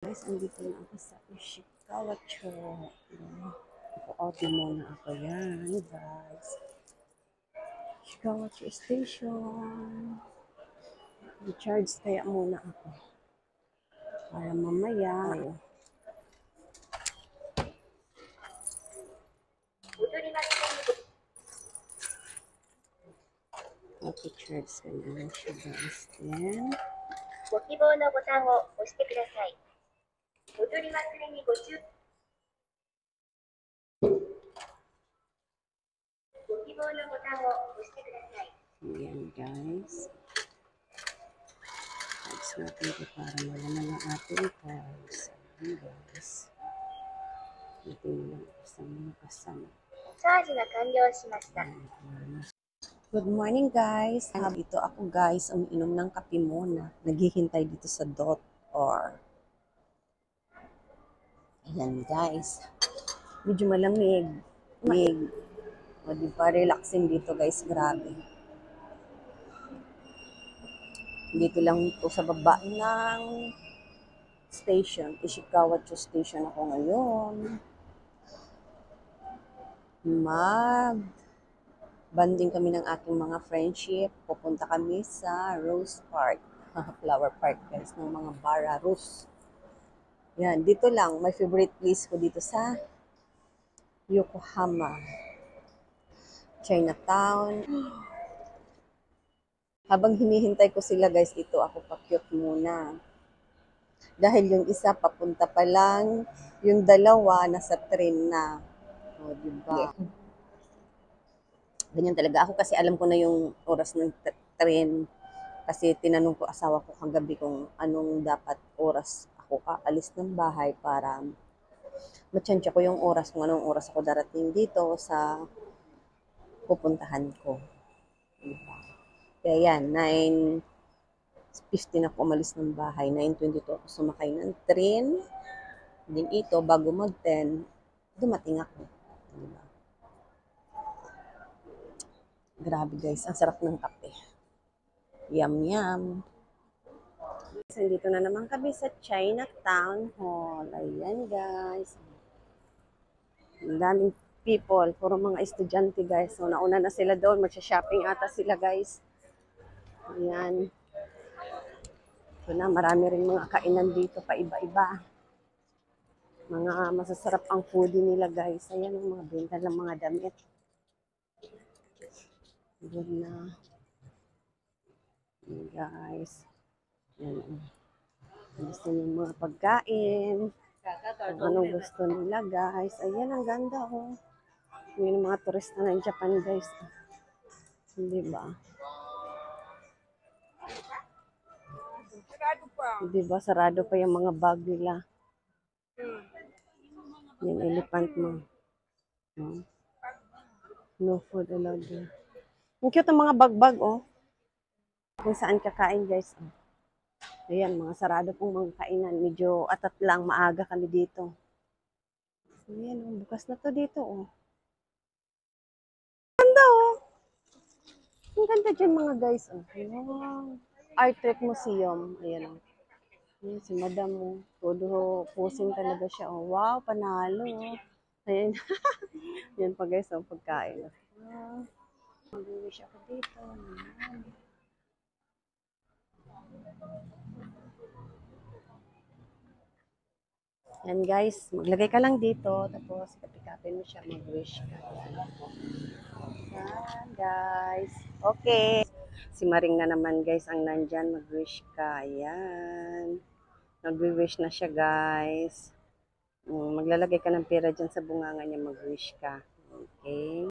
Guys, andito na ako sa Ishikawa Cho. Ipo-auto muna ako yan, guys. Ishikawa Cho Station. I-charge kaya muna ako. Para mamaya. Okay, charge ka na siya, guys. Then, ご希望のボタンを押してください。お取り忘れにご注意。ご希望のボタンを押してください。 ayan, guys. Charge natin ito para malaman ang ating cars. Ayan, guys. Ito yung sa mga kasama. チャージが完了しました。 Good morning, guys. Dito ako, guys, umiinom ng kape muna. Naghihintay dito sa dot or ayan, guys. Medyo malamig. O, di ba? Relaxing dito, guys. Grabe. Dito lang po sa baba ng station. Ishikawa Cho Station ako ngayon. Banding kami ng aking mga friendship. Pupunta kami sa Rose Park. Flower Park, guys, ng mga Bararus. Yan, dito lang. My favorite place ko dito sa Yokohama. Chinatown. Habang hinihintay ko sila, guys, dito ako pa-cute muna. Dahil yung isa papunta pa lang, yung dalawa nasa train na. O, diba? Yeah. Ganyan talaga. Ako kasi alam ko na yung oras ng train. Kasi tinanong ko asawa ko kagabi kung anong dapat oras ako aalis ng bahay para matyansya ko yung oras kung anong oras ako darating dito sa pupuntahan ko. Diba? Kaya yan, 9:15 ako umalis ng bahay. 9:22 ako sumakay ng train. Din ito, bago mag-10, dumating ako. Diba? Grabe, guys, ang sarap ng kape. Yum, yum. So, dito na naman kami sa Chinatown Hall. Ayan, guys. Ang daming people. Puro mga estudyante, guys. So, nauna na sila doon. Magsha-shopping ata sila, guys. Ayan. Ito na, marami rin mga kainan dito pa iba-iba. Mga masasarap ang foodie nila, guys. Ayan, ang mga benta ng mga damit. Good na. Ayan, guys. Ayan. Gusto niyo mga pagkain. Kung anong gusto nila, guys. Ayan, ang ganda, oh. Yung mga turista ng Japan, guys. Hindi ba? Hindi ba? Sarado pa yung mga bag nila. Yung elephant mo. No food allowed there. Ang cute ng mga bag-bag, oh. Kung saan kakain, guys. Oh. Ayan, mga sarado pong mga kainan. Medyo atat lang, maaga kami dito. Ayan, oh, bukas na to dito, oh. Ganda, oh. Ang ganda dyan, mga guys, oh. Wow. Art Trek Museum. Ayan, oh. Ayan, si Madam, oh. Todo pusing talaga siya, oh. Wow, panalo, oh. Ayan. Yan pa, guys, oh, pagkain. Wow. Mag-wish ako dito. Ayan. Yan, guys, maglagay ka lang dito, tapos kapikapin mo siya, mag-wish ka. Yan, guys. Okay. Si Maring na naman, guys, ang nandyan, mag-wish ka. Ayan. Nag-wish na siya, guys. Maglalagay ka ng pera dyan sa bunganga niya, mag-wish ka. Okay.